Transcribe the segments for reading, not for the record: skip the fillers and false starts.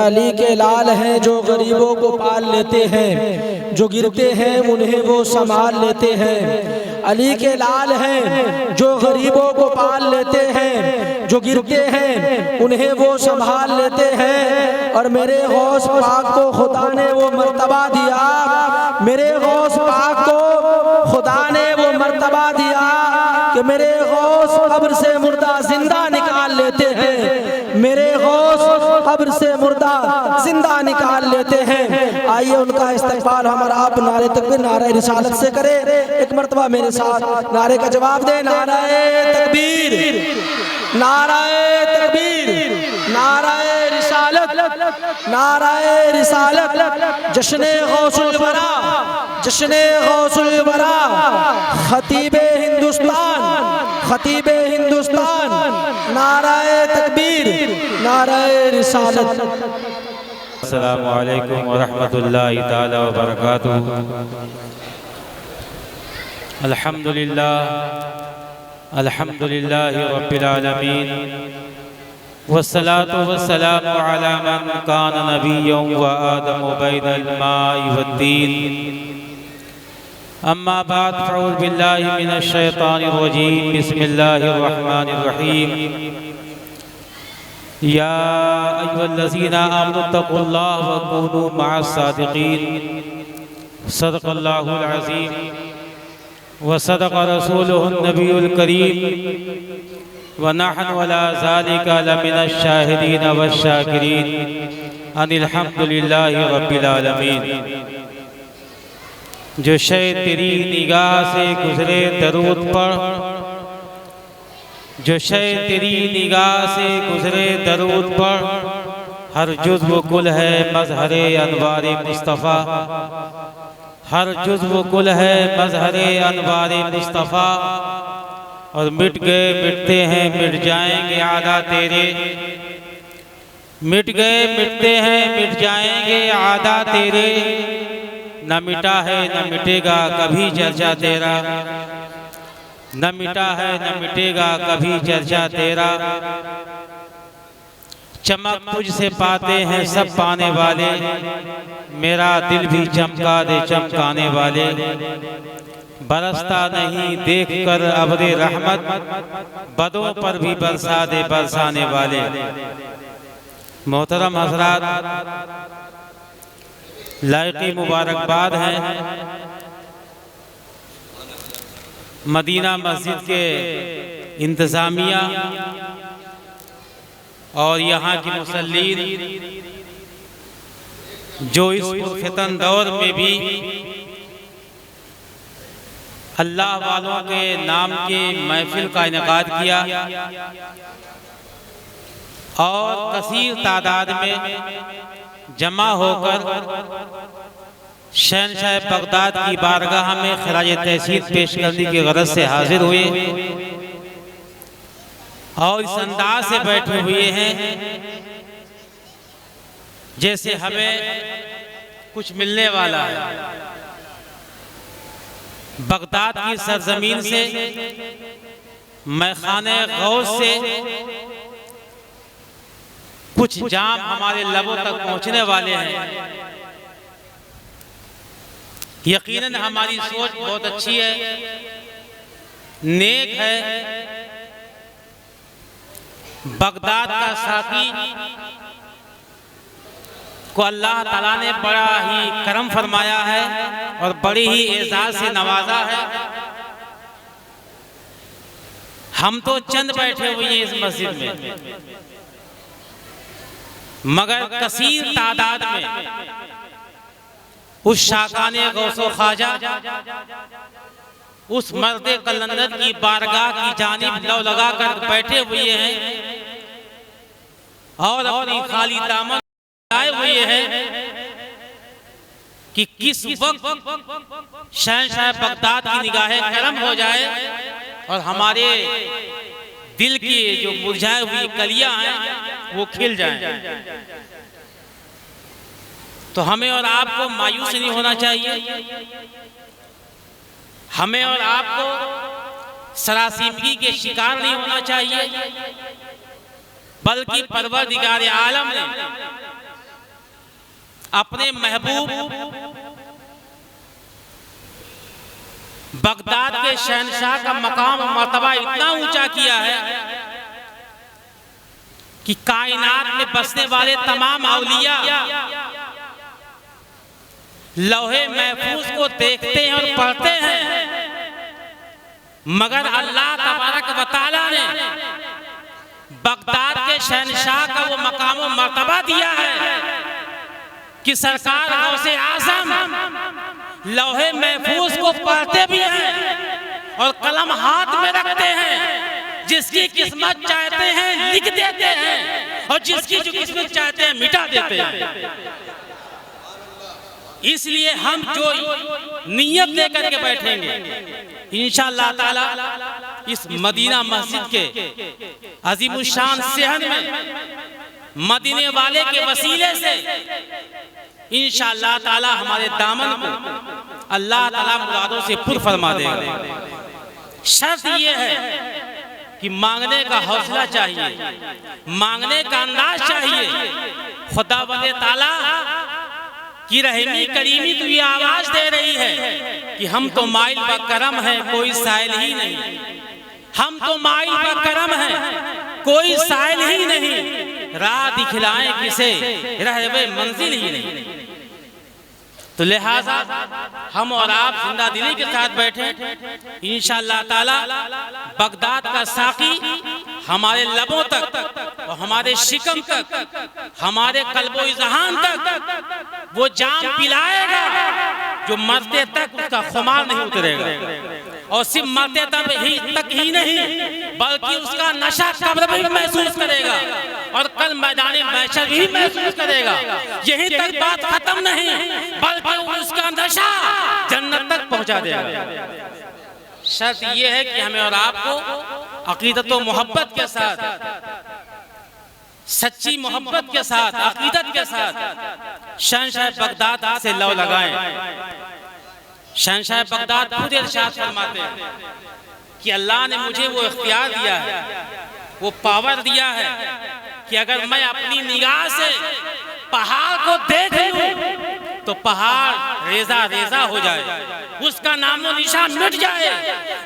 अली के लाल हैं जो गरीबों को पाल लेते हैं, जो गिरते हैं उन्हें वो संभाल लेते हैं। अली के लाल हैं जो गरीबों को पाल लेते हैं, जो गिरते हैं उन्हें वो संभाल लेते हैं। और मेरे गौस पाक को खुदा ने वो मर्तबा दिया, मेरे गौस पाक को खुदा ने वो मर्तबा दिया कि मेरे गौस कब्र से मुर्दा जिंदा निकाल लेते हैं, मेरे गौस कब्र से मुर्दा जिंदा निकाल लेते हैं। आइए उनका इस्तकबाल हमारा आप नारे तकबीर नारे रिसालत से करे। एक मर्तबा मेरे साथ नारे का जवाब दे, नारे तकबीर, नारे तकबीर, नारे रिसालत, नारे रिसालत। जश्ने गौसुल वरा, जश्ने गौसुल वरा, खतीबे हिंदुस्तान, खतीबे हिंदुस्तान। नारे तकबीर, नारे रिसालत। अस्सलामु अलैकुम व रहमतुल्लाहि ताला व बरकातुहू। अल्हम्दुलिल्लाह, अल्हम्दुलिल्लाहि रब्बिल आलमीन, वस्सलातु वस्सलामु अला मन कान नबिय्यन व आदम बैनल माइ वद्दीन। अम्मा बाद फ़अऊज़ु बिल्लाहि मिनश शैतानिर रजीम। बिस्मिल्लाहिर रहमानिर रहीम। या अय्युहल्लज़ीना आमनु तक़ुल्लाह व कूनू मअस सादिक़ीन। सदक़ल्लाहुल अज़ीम व सदक़ रसूलुहुन नबियुल करीम व नहनु अला ज़ालिका लमिनश शाहिदीन वश शाकिरीन। अनिल हम्दुलिल्लाहि रब्बिल आलमीन। जो शै तेरी निगाह से गुज़रे दरूद पर, जो शै तेरी निगाह से गुज़रे दरूद पर, हर जुज़्व कुल है मज़हरे अनवारे मुस्तफ़ा, हर जुज़्व कुल है मज़हरे अनवारे मुस्तफ़ा। और मिट गए मिटते हैं मिट जाएंगे आदा तेरे, मिट गए मिटते हैं मिट जाएंगे आदा तेरे। न मिटा है न मिटेगा कभी चर्चा तेरा, न मिटा है न मिटेगा कभी चर्चा तेरा। चमक तुझसे पाते हैं सब पाने वाले, मेरा दिल भी चमका दे चमकाने वाले। बरसता नहीं देख कर अब्रे रहमत, बदों पर भी बरसा दे बरसाने वाले। मोहतरम हज़रात, लायकी मुबारकबाद हैं मदीना मस्जिद के इंतज़ामिया और यहाँ की मुसल्लीन, जो इस फितन दौर में भी अल्लाह वालों के नाम के महफिल का इनेकाद किया और कसीर तादाद में जमा होकर शहनशाह बगदाद की बारगाह में खिराज तहसीन पेश करने की गरज से हाजिर हुए और इस अंदाज से बैठे हुए हैं जैसे हमें कुछ मिलने वाला है। बगदाद की सरजमीन से, मैखाने गौस से कुछ जाम हमारे लबों तक पहुंचने वाले हैं। यकीनन हमारी सोच बहुत अच्छी है, नेक है। बगदाद का साकी को अल्लाह ताला ने बड़ा ही करम फरमाया है और बड़ी ही एजाज से नवाजा है। हम तो चंद बैठे हुए हैं इस मस्जिद में, मगर कसीर तादाद में उस शाकाने गौसो ख्वाजा, उस मर्दे कलंदर की बारगाह की जानिब लौ लगा कर बैठे हुए हैं और अपनी खाली दामन आए हुए हैं कि किस वक्त शहनशाह बगदाद की निगाहें करम हो जाए और हमारे दिल की जो मुरझाई हुई कलियां हैं वो खिल जाएं। तो हमें और आपको मायूस नहीं होना चाहिए, हमें और आपको सरासीमगी के शिकार नहीं होना चाहिए, बल्कि परवरदिगार आलम ने अपने महबूब बगदाद के शहंशाह का मकाम मर्तबा इतना ऊंचा किया है कि कायनात में बसने वाले तमाम औलिया लौहे महफूज को देखते हैं और पढ़ते हैं, मगर अल्लाह तबारक व तआला ने बगदाद के शहंशाह का वो मकाम व मर्तबा दिया है कि सरकार गौसे आज़म लौहे महफूज को पढ़ते भी हैं और कलम हाथ में रखते हैं। जिसकी किस्मत चाहते हैं लिख देते हैं और जिसकी जो किस्मत चाहते हैं मिटा देते हैं। इसलिए हम जो नियत लेकर के बैठेंगे इंशाअल्लाह ताला इस मदीना मस्जिद के अजीमुशान सहन में मदीने वाले के वसीले से इंशाअल्लाह ताला हमारे दामन को अल्लाह ताला मुरादों से पुर फरमा देगा। शर्त यह है कि मांगने का हौसला चाहिए, मांगने का अंदाज चाहिए। खुदावंद ताला की रहमी करीमी तो ये आवाज दे रही है कि हम तो माइल बकरम है कोई साइल ही नहीं, हम तो माइल बकरम है कोई साइल ही नहीं, राह दिखलाएं किसे रहवे मंजिल ही नहीं। तो लिहाजा हम और आप जिंदा दिली के साथ बैठे इंशाअल्लाह ताला बगदाद का साकी हमारे लबों तक और हमारे शिकम तक, हमारे कल्बो इज़हान तक वो जाम पिलाएगा जो मरते तक उसका खुमार नहीं उतरेगा। और सिर्फ मरते तक ही नहीं बल्कि उसका नशा कब्र में भी महसूस करेगा और कल मैदान महशर भी महसूस करेगा। यही तक बात खत्म नहीं बल्कि उसका नशा जन्नत तक पहुंचा देगा। शर्त यह है कि हमें और आपको अकीदत व मोहब्बत के साथ, सच्ची मोहब्बत के साथ, अकीदत के साथ शहंशाह बगदाद से लौ लगाएं। शहंशाह बगदाद खुद इरशाद फरमाते हैं कि अल्लाह ने मुझे वो इख्तियार दिया है, वो पावर दिया है कि अगर मैं अपनी निगाह से पहाड़ को देख लूं तो पहाड़ रेजा रेजा हो जाए, उसका नामो निशान मिट जाए,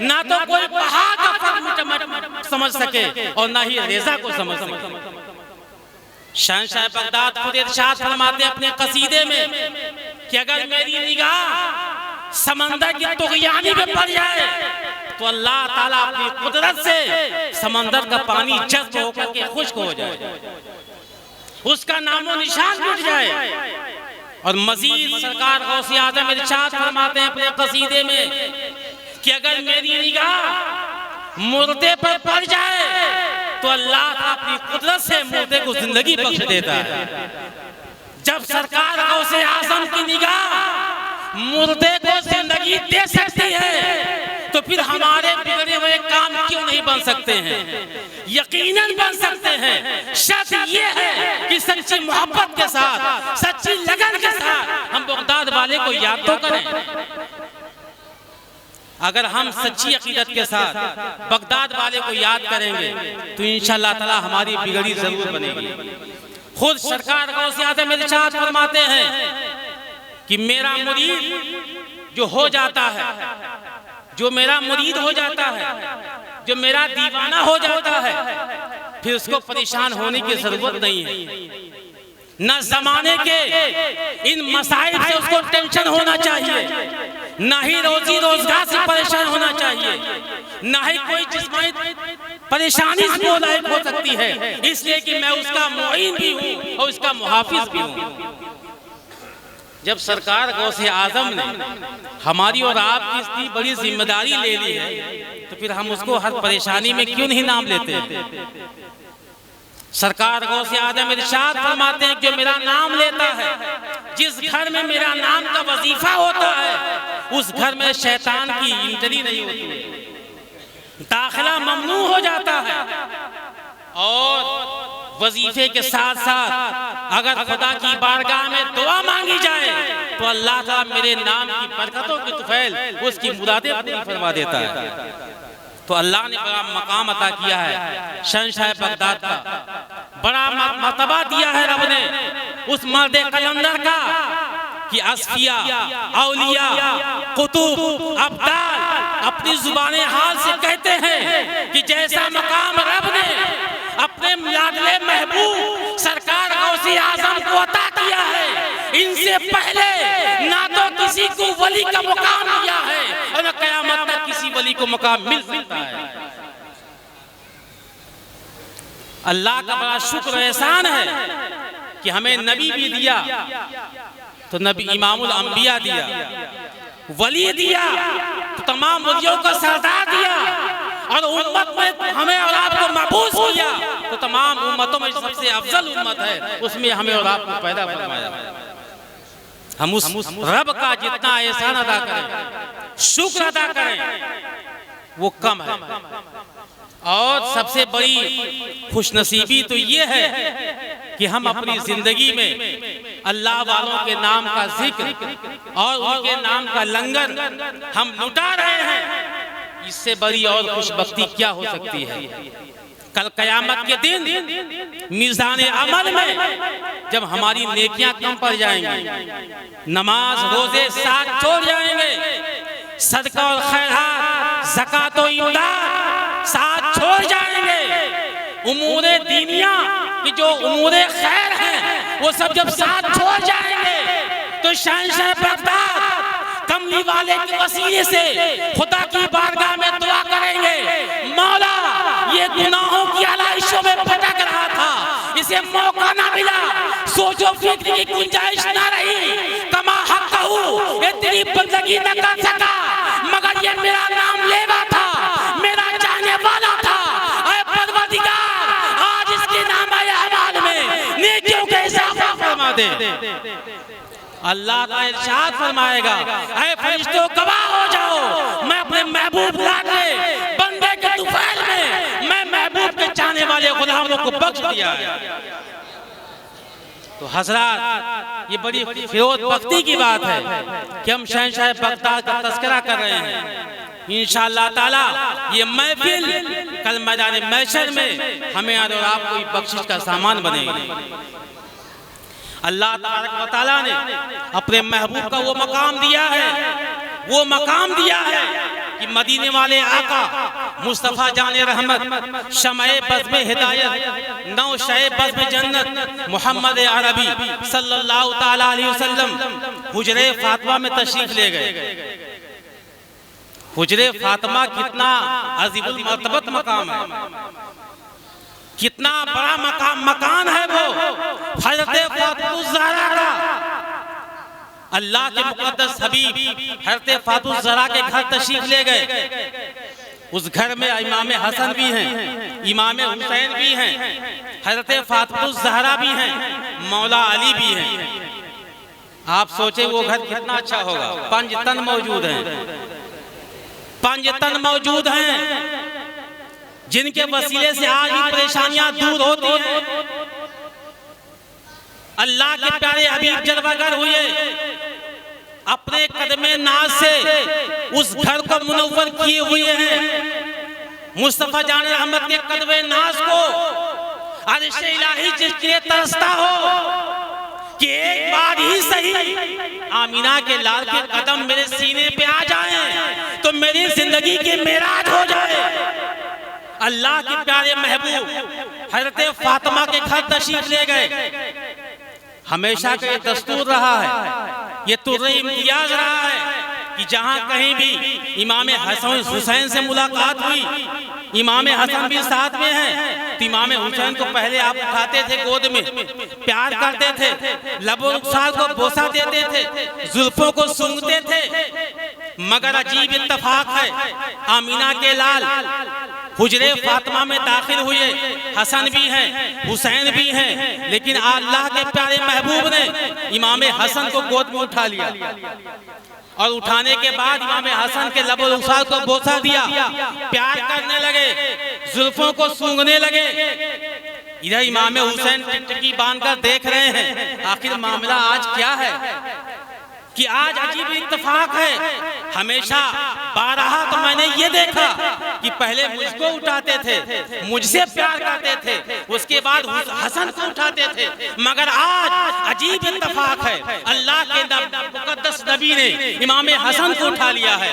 ना तो कोई पहाड़ का फर्क समझ सके और ना ही रेजा को समझ सके। शहंशाह बगदाद खुद इरशाद फरमाते अपने कसीदे में कि अगर मेरी निगाह समंदर की तुग़यानी में पड़ जाए तो अल्लाह ताला अपनी कुदरत से समंदर का पानी जज्ब होकर के खुश्क हो जाए, उसका नामो निशान मिट जाए। और मजीद सरकार गौसे आज़म इरशाद फरमाते हैं अपने कसीदे में कि अगर मेरी निगाह मुर्दे पर पड़ जाए तो अल्लाह अपनी कुदरत से मुर्दे को जिंदगी बख्श देता है। जब सरकार गौसे आज़म की निगाह मुर्दे को जिंदगी दे सकती है तो फिर हमारे बिगड़े हुए काम क्यों नहीं बन सकते हैं? यकीनन बन सकते हैं। शर्त ये है कि सच्ची मोहब्बत के साथ, सच्ची लगन के साथ हम बगदाद वाले को याद तो करें। अगर हम सच्ची अकीदत के साथ बगदाद वाले को याद करेंगे तो इंशाअल्लाह ताला हमारी बिगड़ी जरूर बनेगी। खुद सरकार गौसे आज़म इरशाद फरमाते हैं कि मेरा मुरीद जो हो जाता है, जो मेरा मुरीद हो जाता है, जो मेरा दीवाना हो जाता है, फिर उसको परेशान होने की जरूरत नहीं है। न जमाने के इन मसाइल से उसको टेंशन होना चाहिए, ना ही रोजी रोजगार से परेशान होना चाहिए, ना ही कोई जिस्मानी परेशानी से लायक हो सकती है। इसलिए कि मैं उसका मुईन भी हूँ और उसका मुहाफिज भी हूँ। जब सरकार गौसे आज़म ने हमारी और आपकी इतनी बड़ी जिम्मेदारी ले ली है तो फिर हम उसको हर परेशानी में क्यों नहीं नाम लेते? सरकार गौसे आज़म इरशाद फरमाते हैं कि जो मेरा नाम लेता है, जिस घर में मेरा नाम का वजीफा होता है उस घर में शैतान की एंट्री नहीं होती, दाखिला ममनू हो जाता है। और वजीफे के साथ साथ अगर खुदा की बारगाह में दुआ मांगी जाए तो अल्लाह ताला मेरे नाम की बरकतों की तुफैल उसकी मुरादें पूरी फरमा देता है। तो अल्लाह ने बड़ा मकाम अता किया है शहंशाह बगदाद का, बड़ा मर्तबा दिया है रब ने उस मर्द कलंदर का कि असफिया, औलिया, कुतुब, अब्दाल अपनी जुबाने हाल से कहते हैं कि जैसा मकाम रब ने अपने लाडले महबूब सरकार गौसे आजम को अता किया है, इनसे पहले ना तो किसी को वली का मुकाम दिया है और न कयामत तक किसी वली को मुकाम मिल सकता है। अल्लाह का बड़ा शुक्र एहसान है कि हमें नबी भी दिया, तो नबी इमामुल अंबिया दिया, वली दिया तो तमाम वलियों का सरदार दिया, और उम्मत में हमें और आपको महबूस किया तो तमाम उम्मतों में सबसे अफजल उम्मत है, उसमें हमें और आपको पैदा फरमाया। हम उस रब का जितना एहसान अदा करें, शुक्र अदा करें, वो कम है। और सबसे बड़ी खुशनसीबी तो ये है कि हम अपनी जिंदगी में अल्लाह वालों के नाम का जिक्र और उनके नाम का लंगर हम लुटा रहे हैं। इससे बड़ी और खुशबख्ती क्या हो सकती है। कल कयामत के दिन मीज़ान अमल में जब हमारी नेकियां कम पड़ जाएंगी, नमाज रोजे साथ छोड़ जाएंगे, सदका और खैरात, ज़कात और इमदाद साथ छोड़ जाएंगे, उमूरे दीनिया की जो उमूरे खैर हैं वो सब जब साथ छोड़ जाएंगे, तो शहंशाह बगदाद कमली वाले के वसीले से खुदा की बारगाह में दुआ करेंगे, मौला ये गुनाहों की आलाइशों में भटक रहा था, इसे मौका ना मिला, सोचो फिक्र की गुंजाइश ना रही, कमा हक कहूँ ये तेरी बंदगी न कर सका, मगर ये मेरा नाम लेवा था, मेरा जाने वाला था। ऐ परवरदिगार, आज इसके नाम आए हवाल में नेकियों के इजाफा फरमा दे। अल्लाह का इरशाद फरमाएगा, ऐ फरिश्तों गवाह हो जाओ, मैं अपने महबूब लाडले बंदे के तुफैल में मैं महबूब के चाहने वाले गुलामों को बख्श दिया है। तो हज़रात, ये बड़ी फिरोज बख्ती की बात है कि हम शहंशाह बगदाद का तज़किरा कर रहे हैं। इंशाअल्लाह ताला ये महफिल कल मैदान महशर में हमें और आपको बख्शिश का सामान बनेगी। अल्लाह तबारक व तआला ने अपने महबूब का वो मकाम दिया है, वो मकाम दिया है कि मदीने वाले आका मुस्तफ़ा जाने रहमत, शमए बज़्म हिदायत, नौ शए बज़्म जन्नत, मोहम्मद अरबी सल्लल्लाहु ताला अलैहि वसल्लम हुजरे फातिमा में तशरीफ ले गए। हुजरे फातिमा कितना अज़ीमुल मर्तबत मकाम है, कितना बड़ा मकान है वो हज़रत फातिमा ज़हरा का। अल्लाह के मुक़द्दस हबीब हज़रत फातिमा ज़हरा के घर तशरीफ ले गए। उस घर में इमाम हसन भी हैं, इमाम हुसैन भी हैं, हज़रत फातिमा ज़हरा भी हैं, मौला अली भी हैं। आप सोचे वो घर कितना अच्छा होगा। 5 तन मौजूद हैं, 5 तन मौजूद हैं जिनके वसीले से आज भी परेशानियां दूर होती हैं। अल्लाह के प्यारे हबीब जलवागर हुए, अपने कदमे नाज से उस घर को मुनव्वर किए हुए हैं। मुस्तफा जान रहमत के कदमे नाज को अर्श इलाही जिसके लिए तरसता हो कि एक बार ही सही आमीना के लाल के कदम मेरे सीने पे आ जाएं तो मेरी जिंदगी की मेराज हो जाए। अल्लाह के प्यारे महबूब हज़रत फातिमा के घर तशरीफ ले गए। हमेशा का ये दस्तूर रहा है, ये तुर्रे इम्तियाज रहा है कि जहाँ कहीं भी इमाम हसन हुसैन से मुलाकात हुई, इमाम हसन भी साथ में हैं, तो इमाम हुसैन को पहले आप उठाते थे, गोद में प्यार करते थे, लबो रुखसार को बोसा देते थे, जुल्फों को सूंघते थे। मगर अजीब इत्तफाक है, आमीना के लाल हुजरे फातिमा में दाखिल हुए, हसन भी हैं, हुसैन भी हैं, लेकिन अल्लाह के प्यारे महबूब ने इमाम हसन को गोद में उठा लिया और उठाने के बाद इमाम हसन के लबो रुखसार को बोसा दिया, प्यार करने लगे, जुल्फों को सूंघने लगे। इधर इमाम हुसैन टिकटिकी बांधकर देख रहे हैं, आखिर मामला आज क्या है। कि आज अजीब इत्तेफाक है। हमेशा बारहा तो मैंने ये देखा कि पहले मुझको उठाते थे, मुझसे प्यार करते थे, उसके बाद हसन को उठाते थे, मगर आज अजीब इत्तेफाक है, अल्लाह के मुकद्दस नबी ने इमाम हसन को उठा लिया है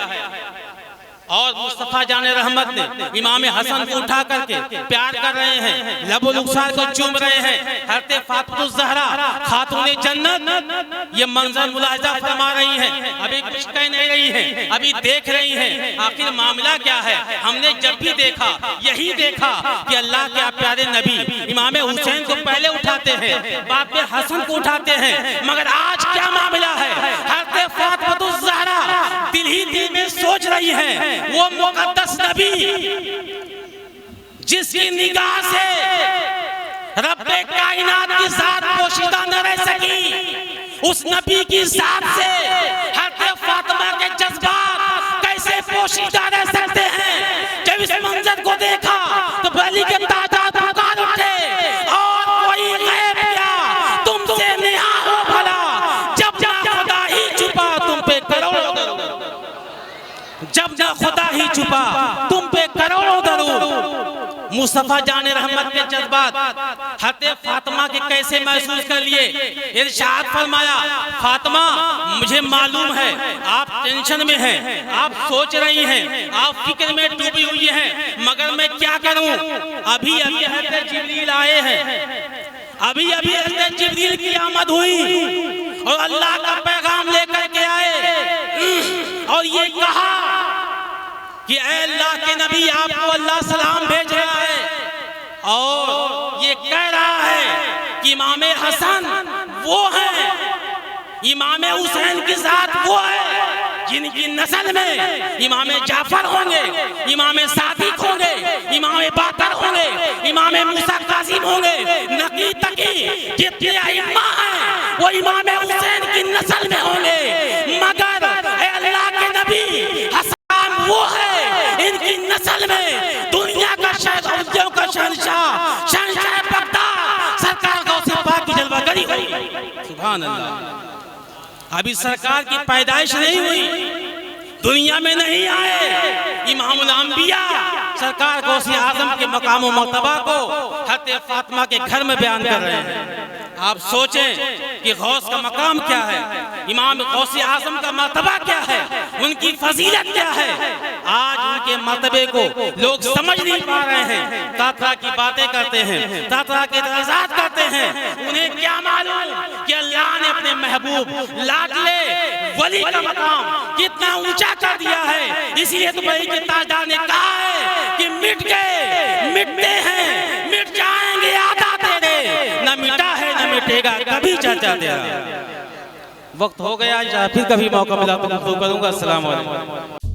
और मुस्तफा जाने रहमत ने इमाम हसन को उठा करके प्यार कर रहे हैं, लबो लुक्सार को चूम रहे हैं। हज़रत फातिमा ज़हरा खातूने जन्नत ये मंजर मुलाहिजा फरमा रही हैं, अभी कुछ कह नहीं रही हैं, अभी देख रही हैं आखिर मामला क्या है। हमने जब भी देखा यही देखा कि अल्लाह के प्यारे नबी इमाम हुसैन को पहले उठाते हैं, बाप हसन को उठाते हैं, मगर आज क्या मामला है। हज़रत फातिमा ज़हरा दिल ही दिल में सोच रही हैं वो मुकद्दस नबी जिसकी निगाह से रब्बे कायनात की जात पोशीदा न रह सकी, उस नबी की जात से हज़रत फातिमा के जज्बात कैसे पोशीदा रह सकते हैं। जब इस मंजर को देखा तो बली के तादाद पुकार उठे और कोई गैब क्या तुमसे नेहा हो भला, जब ना खुदा ही छुपा तुम पे करोड़ों दरूद, जब ना खुदा ही छुपा तुम पे करोड़ों दरूद। मुस्तफा जाने रहमत के जज्बात हज़रत फातिमा के कैसे महसूस कर लिए। इरशाद फरमाया, फातिमा मुझे मालूम है आप टेंशन में हैं, आप सोच रही हैं, आप फिक्र में डूबी हुई हैं, मगर मैं क्या करूं। अभी अभी हज़रत जिब्रील आए हैं, अभी अभी हज़रत जिब्रील की आमद हुई और अल्लाह का पैगाम लेकर के आए और ये कहा कि ऐ अल्लाह के नबी आपको अल्लाह सलाम भेज रहा है और ये कह रहा है कि इमाम हसन वो है, इमाम हुसैन की जात वो है जिनकी नस्ल में इमाम जाफर होंगे, इमाम सादिक होंगे, इमाम बाकर होंगे, इमाम मूसा कासिम होंगे, नकी तकी जितने इमाम हैं वो इमाम हुसैन की नस्ल में होंगे। मगर अल्लाह के नबी हसन वो है इनकी नस्ल में दुनिया का शहंशाह का शहंशाह शहंशाह बगदाद सरकार गौसे पाक की जलवागरी हुई। सुभान अल्लाह। अभी सरकार की पैदाइश नहीं हुई, दुनिया में नहीं आए, इमामुल अंबिया सरकार गौसे आजम के मकाम व मर्तबा को हज़रत फातिमा के घर में बयान कर रहे हैं। आप सोचें कि गौस का मकाम क्या है, इमाम गौसे आजम का मर्तबा क्या है, उनकी फजीलत क्या है। आज उनके मर्तबे को लोग समझ नहीं पा रहे हैं, तरह की बातें करते हैं, तरह के दराजात करते हैं। उन्हें क्या मालूम कि अल्लाह ने अपने महबूब लाडले वली का मकाम कितना ऊंचा कर दिया है। इसलिए तो भाई के ताजदार ने कहा है कि मिट गए मिटते हैं मिट जाएंगे आदा तेरे, न मिटा है न मिटेगा कभी चाचा तेरा। वक्त हो गया, फिर कभी मौका मिला तो करूंगा। अस्सलाम वालेकुम।